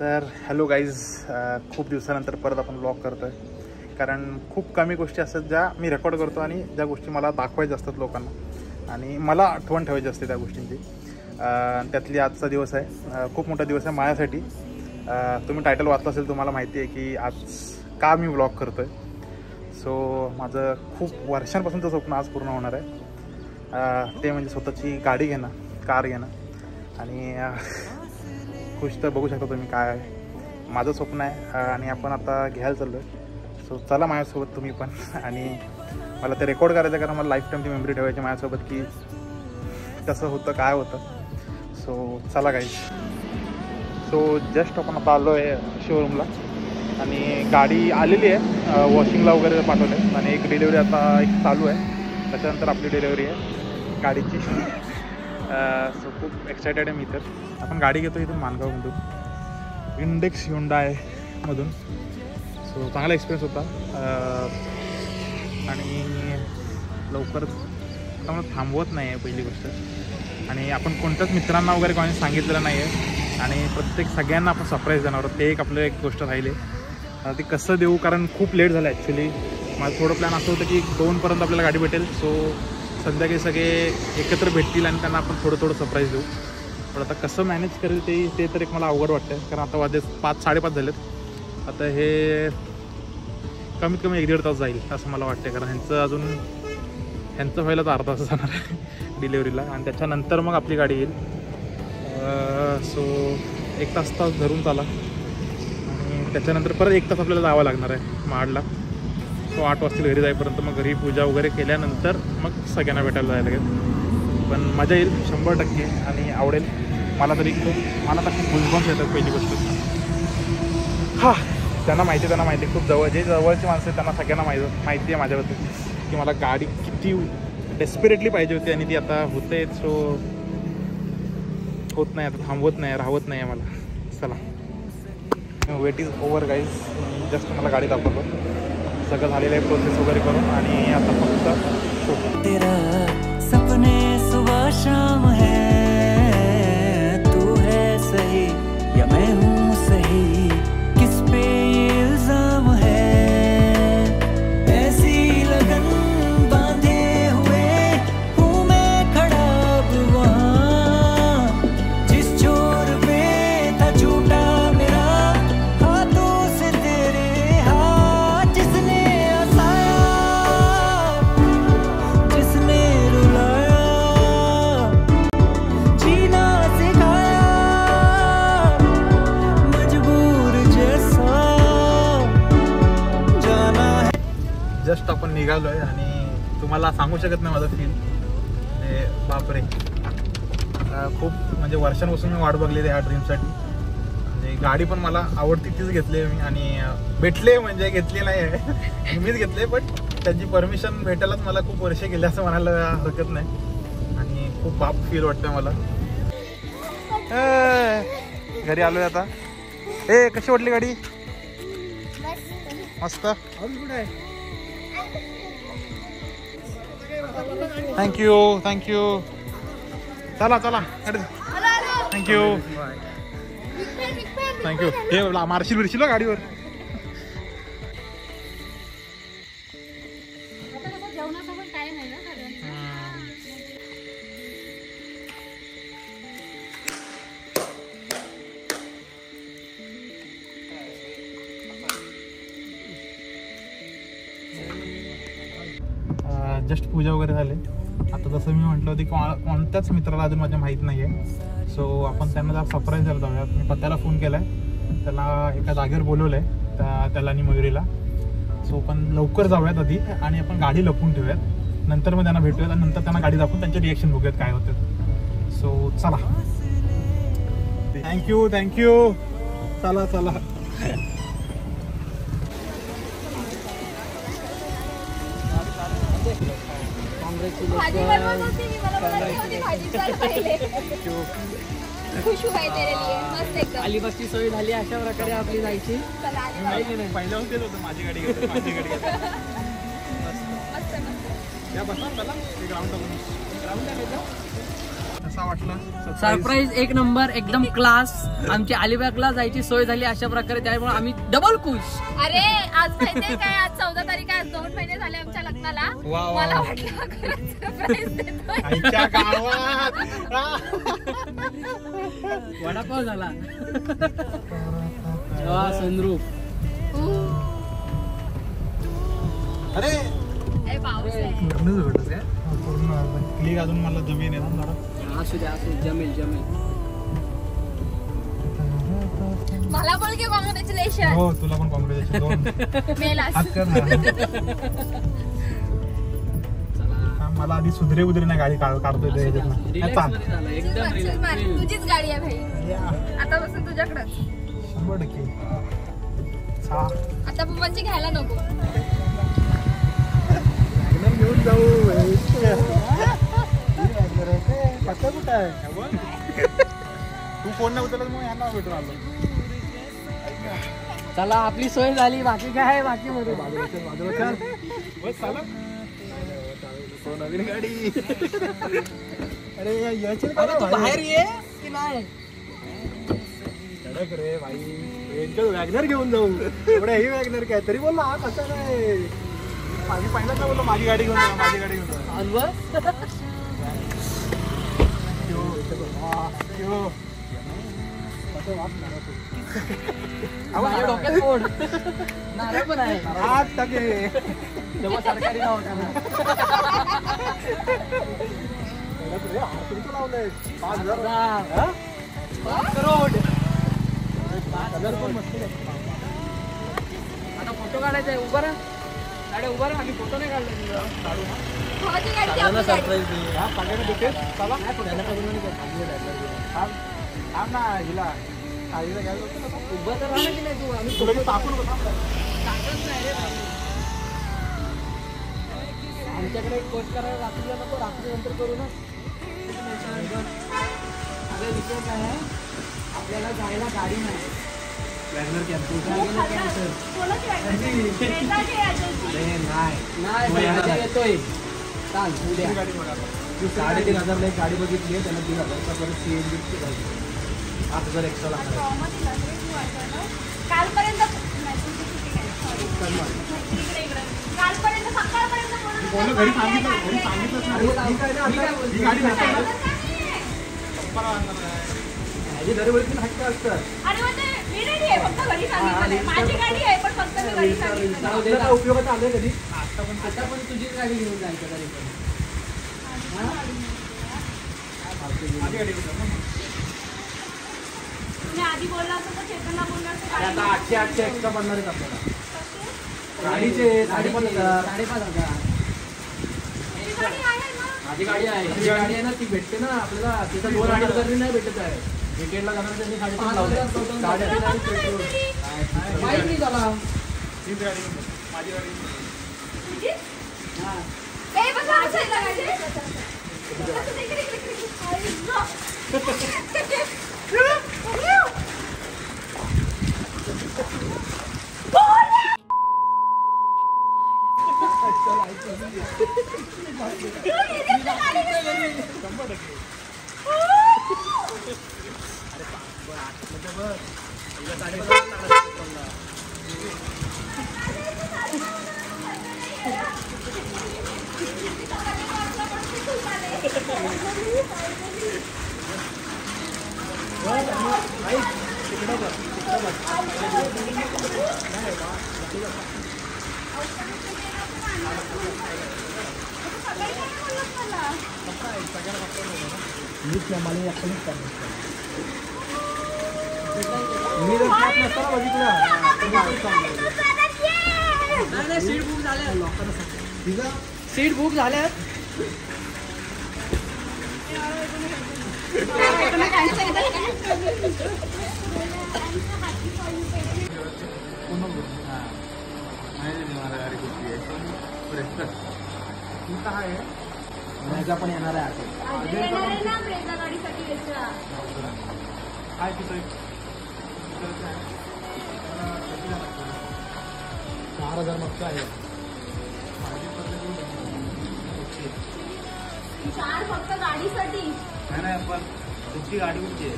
तर hello guys, खूप दिवसानंतर परत आपण ब्लॉग करतो आहे. कारण खूप कमी गोष्टी असतात ज्या मी रेकॉर्ड करतो आणि ज्या गोष्टी मला दाखवायच्या असतात लोकांना आणि मला आठवण ठेवायची असते त्या गोष्टींची. त्यातली आजचा दिवस आहे, खूप मोठा दिवस आहे माझ्यासाठी. तुम्ही टायटल वाचलं असेल, तुम्हाला माहिती आहे की आज का मी ब्लॉग करतो आहे. सो माझं खूप वर्षांपासूनचं स्वप्न आज पूर्ण होणार आहे. ते म्हणजे स्वतःची गाडी घेणं, कार घेणं. आणि खुश तर बघू शकता तुम्ही काय आहे माझं स्वप्न आहे आणि आपण आता घ्यायला चाललो आहे. सो चला माझ्यासोबत तुम्ही पण. आणि मला ते रेकॉर्ड करायचं कारण मला लाईफ टाईम ती मेमरी ठेवायची माझ्यासोबत की कसं होतं काय होतं. सो चला गाईज. सो जस्ट आपण आता आलो आहे शोरूमला आणि गाडी आलेली आहे, वॉशिंगला वगैरे पाठवलं आहे आणि एक डिलेवरी आता एक चालू आहे. त्याच्यानंतर आपली डिलेवरी आहे गाडीची. सो खूप एक्सायटेड आहे मी. तर आपण गाडी घेतो इथून माणगावमधून, इंडेक्स Hyundaiमधून. सो चांगला एक्सपिरियन्स होता आणि लवकरच आता मला थांबवत नाही आहे पहिली गोष्ट. आणि आपण कोणत्याच मित्रांना वगैरे कोणी सांगितलेलं नाही आहे आणि प्रत्येक सगळ्यांना आपण सरप्राईज देणार आहोत. ते एक आपलं एक गोष्ट राहिली. ते कसं देऊ, कारण खूप लेट झालं ॲक्च्युली. माझं थोडं प्लॅन असं होतं की 2पर्यंत आपल्याला गाडी भेटेल. सो संध्याकाळी सगळे एकत्र भेटतील आणि त्यांना आपण थोडं थोडं सरप्राईज देऊ. पण आता कसं मॅनेज करेल ते तर एक मला अवघड वाटतं. कारण आता वाजले 5-5:30 झालेत. आता हे कमीत कमी 1-1.5 तास जाईल असं मला वाटतं. कारण ह्यांचं व्हायला तर अर्धा तास जाणार आहे डिलेवरीला आणि त्याच्यानंतर मग आपली गाडी येईल. सो 1 तास धरून चाला आणि त्याच्यानंतर परत 1 तास आपल्याला जावं लागणार आहे महाडला. सो 8 वाजतील घरी जाईपर्यंत. मग घरी पूजा वगैरे केल्यानंतर मग सगळ्यांना भेटायला जायला लागेल. पण मजा येईल 100% आणि आवडेल मला तरी. मला तर खूप गुजबम्स येतात पहिली गोष्ट. त्यांना माहिती खूप जवळची माणसं आहेत त्यांना सगळ्यांना माहिती आहे माझ्याबद्दल की मला गाडी किती डेस्परेटली पाहिजे होती आणि ती आता होते. सो होत नाही, आता थांबवत नाही, राहत नाही आहे मला. चला, wait is over guys. Just मला गाडी दाखवतो, सगळं झालेलं आहे प्रोसेस वगैरे करून आणि आता फक्त शो. तेरा सपने सुबह शाम है, तू है सही या मैं हूँ सही, किस पे ये इल्जाम है, ऐसी लगन बांधे हुए हूँ मैं खड़ा अब वहाँ, जिस छोर पे था छूटा मेरा हाथों से तेरे हाथ, जिसने हंसाया जिसने रुलाया जीना सिखाया, मजबूर जैसा जाना है. जस्ट आपण निघालो आहे आणि तुम्हाला सांगू शकत नाही माझं फील. बापरे, खूप म्हणजे वर्षांपासून मी वाट बघलेली ह्या ड्रीमसाठी. म्हणजे गाडी पण मला आवडती तीच घेतली आहे मी आणि भेटले म्हणजे घेतली नाही आहे मीच घेतले. पण त्याची परमिशन भेटायलाच मला खूप वर्ष गेले असं म्हणायला हरकत नाही आणि खूप बाप फील वाटतं मला. घरी आलो आहे आता. कशी वाटली गाडी? मस्त. थँक्यू. चला थँक्यू. हे मारशील बिरशील गाडीवर. जस्ट पूजा वगैरे झाले. आता जसं मी म्हटलं होतं की कोणत्याच मित्राला अजून माझ्या माहीत नाही आहे. सो आपण त्यांना जरा सरप्राईज द्यायला जाऊयात. मी पत्त्याला फोन केला आहे, त्याला एका जागेवर बोलवलं आहे त्याला आणि मयुरीला. सो पण लवकर जाऊयात आधी आणि आपण गाडी लपवून ठेवूयात. नंतर मग त्यांना भेटूयात आणि नंतर त्यांना गाडी दाखवून त्यांचे रिॲक्शन बघूयात काय होतं. सो चला. थँक्यू. चला. भाजी बनवत होती मी, मला बोलायची होती भाजी कर पहिले. खुशू आहे तेरे लिए. मस्त एकदम. अलिबागची सोय झाली. अशा प्रकारे आपली जायची. पहिल्याहून तेच होतं, माझी गाडी घेतो. मस्त. या बसा चला. ग्राउंड कसा वाटला सरप्राईज एक नंबर, एकदम क्लास. आमची अलिबागला जायची सोय झाली अशा प्रकारे, त्यामुळे आम्ही डबल खुश. अरे आज माहितीये काय, आज 14 तारीख आहे, 2 महिने झाले आमच्या लग्नाला. वा वा. मला वाटलं सरप्राईज देतोय. आईच्या गावात वडापाव झाला. सनरूफ. अरे ए, पाऊस आहे. क्लिक अजून मला जमीन आहे ना. असू द्या, असू जमेल जमेल. मला बोल की कॉंग्रॅच्युलेशन. हो तुला पण कॉंग्रॅच्युलेशन. मेलास. मला आधी सुधरे उधरे नाही गाडी काढतोय रिलॅक्स मध्ये झालं, एकदम रिलॅक्स. तुझीच गाडी आहे भाई, आता बसून तुझ्याकडेच. 100%. आता पप्पांची घ्यायला नको. घेऊन जाऊ. कसं कुठं आहे तू फोन नाही उचलत मग यांना भेटून आलो. चला आपली सोय झाली, बाकी काय आहे बाकी मध्ये. बस चालू. नवीन गाडी. अरे याची बाहेर ये की नाही. कडक रे भाई, वॅगनर घेऊन जाऊ. एवढं ही वॅगनर काय तरी बोलला हा कसं काय. माझी पहिल्यांदा बोललो माझी गाडी घेऊन जा, माझी गाडी घेऊन जा. डोक्यात फोड नारळ पण आहे. 8% तेव्हा सरकारी नाव होता ना. लावलंय 5,000. 5 करोड. आता फोटो काढायचा आहे. उभा राहा गाडी, उभा राहा. आम्ही फोटो नाही काढले तुझा. काढू ना. भावाची गाडी ती आपली गाडी. सगळ्यांना भेटेल. चला थांब ना हिला काळीला घ्यायला होतं ना. उभा तर राहा की नाही तू. आम्ही तुला की तापून होता. टाकत नाही रे बाबू. आमच्याकडे एक पोस्ट करायला रात्रीला नको, रात्री नंतर करू ना. अरे विषय काय आहे, आपल्याला जायला गाडी नाही. कोणाची गाडी? रेताची याच्याची. नाही येतोय. चाल उद्या. 3,500 एक गाडी बघितली आहे त्याला 3,000 परत CNG 8,000 एक्स्ट्रा लागणार. कालपर्यंत कालपर्यंत सकाळपर्यंत बोललो घरी सांगितलं सांगितलंच नाही. ही गाडी दरवेळी हक्क असतात. अरे म्हणजे मी रेडी आहे, फक्त घरी सांगितलं. माझी गाडी आहे पण फक्त मी घरी सांगितलं. उपयोगात आले कधी. आता पण तुझीच गाडी घेऊन जायचं तरी पण. माझी गाडी मी आधी बोलला असं तर चेतनला बोलला असं आता 800 एक्स्ट्रा पडणार आहेत आपल्याला. गाडीचे 5,500. 5,500. गाडी आहे ना. माझी गाडी आहे. तुझी गाडी आहे ना, ती भेटते ना आपल्याला. तिथं 2,000 नाही भेटत आहे. विकेंडला जाणार त्यांनी 5,500 माहित नाही त्याला. हीच गाडी घेऊन जा. माझी गाडी घेऊन जा. तुझी? ए बघा अच्छा आहे गाडी. सीट बुक झाल्या. सीट बुक झाल्यात. पण येणार आहे. काय तिथं 4,000 मागचं आहे. फक्त गाडीसाठी नाही आपण तुमची गाडी कुठची आहे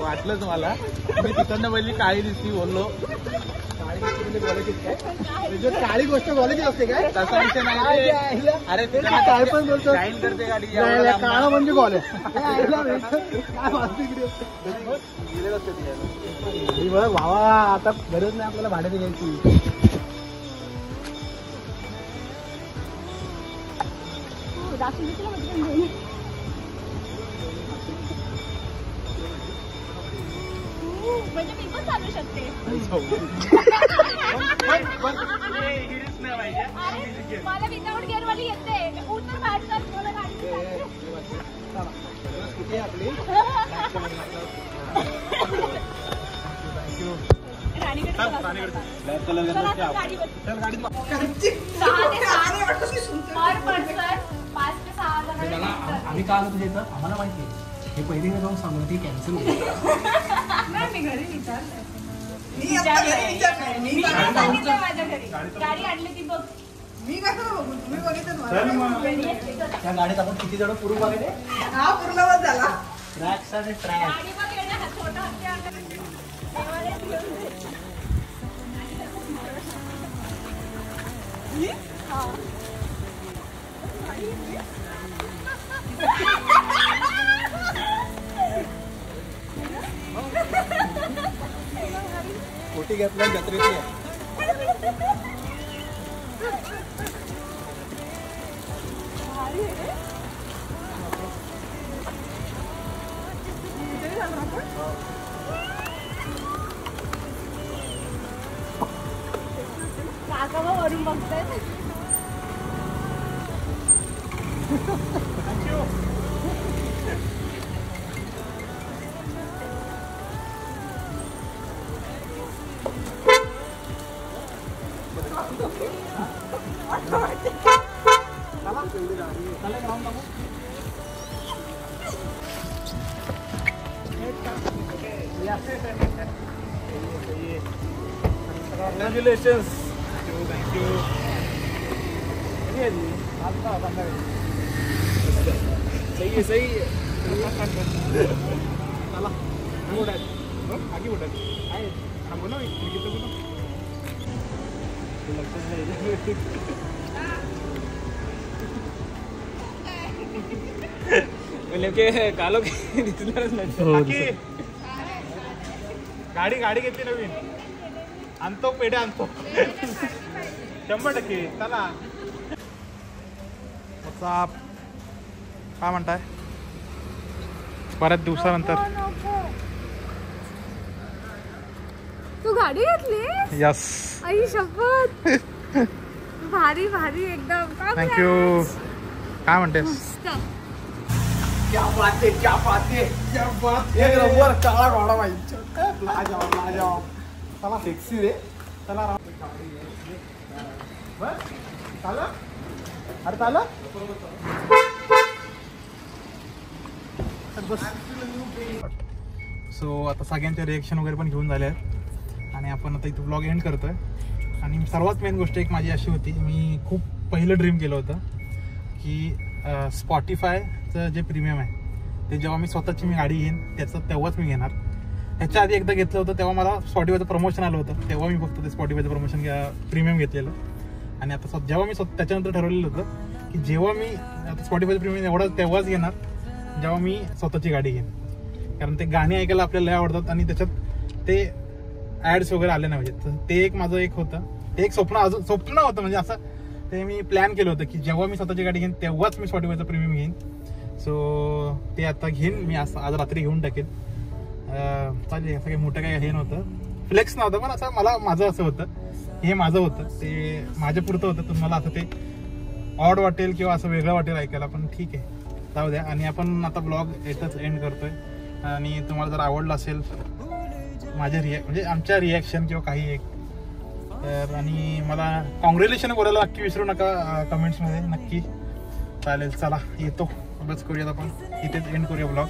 वाटलंच मला. मी तिकडनं पहिली काळी दिसली बोललो काळी गोष्ट बोलायची असते काय तसा विषय नाही. अरे काय पण बोलतो करते गाडी काळा म्हणजे बॉल भावा आता गरज नाही आपल्याला भाड्याने घ्यायची. म्हणजे मी पण चालू शकते. मला विदाउट गिअर वाली येते. उतर बाहेर चल मला गाडी आम्ही का आलो तुझ्या इथं आम्हाला माहिती आहे. हे पहिले जाऊन सांगून ती कॅन्सल होती. मी घरी माझ्या घरी गाडी आणली ती बघ. मी कसं बघू तुम्ही बघितलं त्या गाडीत आपण किती जण पूर्ण बघायचे. हा पूर्ण बस झाला. ट्रॅक साठी ट्रॅक छोटा मोठी घेतला जत्रेची काका वरून बघतायत. Congratulations. Thank you. सही है सही है. चला आगे उठा थांबू ना नेमके कालो दिसणारच नाही. गाडी गाडी घेतली नवीन आणतो पेढे आणतो 100%. चला काय म्हणताय बऱ्याच दिवसानंतर. तू गाडी घेतली. यस आई शपथ. भारी भारी एकदम. थँक्यू. काय म्हणतेस. क्या बात है क्या बात है क्या बात है. एक नंबर काळा घोडा भाई. लाजवाब चला सेक्सी रे. चला चाला अरे चाला बस. सो आता सगळ्यांचे रिएक्शन वगैरे पण घेऊन झाले आहेत आणि आपण आता इथं ब्लॉग एंड करतोय. आणि सर्वात मेन गोष्ट एक माझी अशी होती, मी खूप पहिलं ड्रीम केलं होतं की स्पॉटिफायचं जे प्रीमियम आहे ते जेव्हा मी स्वतःची गाडी घेईन तेव्हाच मी घेणार. ह्याच्या आधी एकदा घेतलं होतं तेव्हा मला स्पॉटिफायचं प्रमोशन आलं होतं, तेव्हा मी फक्त ते स्पॉटिफायचं प्रमोशन प्रीमियम घेतलेलं. आणि आता जेव्हा मी त्याच्यानंतर ठरवलेलं होतं की जेव्हा मी आता स्पॉटिफायचं प्रीमियम तेव्हाच घेणार जेव्हा मी स्वतःची गाडी घेईन. कारण ते गाणी ऐकायला आपल्याला लय आवडतात आणि त्याच्यात ते ॲड्स वगैरे आले नाही पाहिजेत. तर ते एक माझं एक होतं, ते एक स्वप्न होतं. म्हणजे असं ते मी प्लॅन केलं होतं की जेव्हा मी स्वतःची गाडी घेईन तेव्हाच मी स्पॉटिफायचं प्रीमियम घेईन. सो ते आता घेईन मी. आज रात्री घेऊन टाकेन. चालेल. असं काही मोठं काही हे नव्हतं, फ्लेक्स नव्हतं, पण असं माझं असं होतं, हे माझं होतं, ते माझ्या पुरतं होतं. तुम्हाला असं ते ऑड वाटेल किंवा असं वेगळं वाटेल ऐकायला, पण ठीक आहे जाऊ द्या. आणि आपण आता ब्लॉग येतच एंड करतोय. आणि तुम्हाला जर आवडलं असेल माझे म्हणजे आमच्या रिॲक्शन किंवा काही एक तर, आणि मला कॉंग्रॅच्युलेशन बोलायला नक्की विसरू नका कमेंट्समध्ये. नक्की चालेल, चला येतो, बस करूयात आपण इथेच एंड करूया ब्लॉग.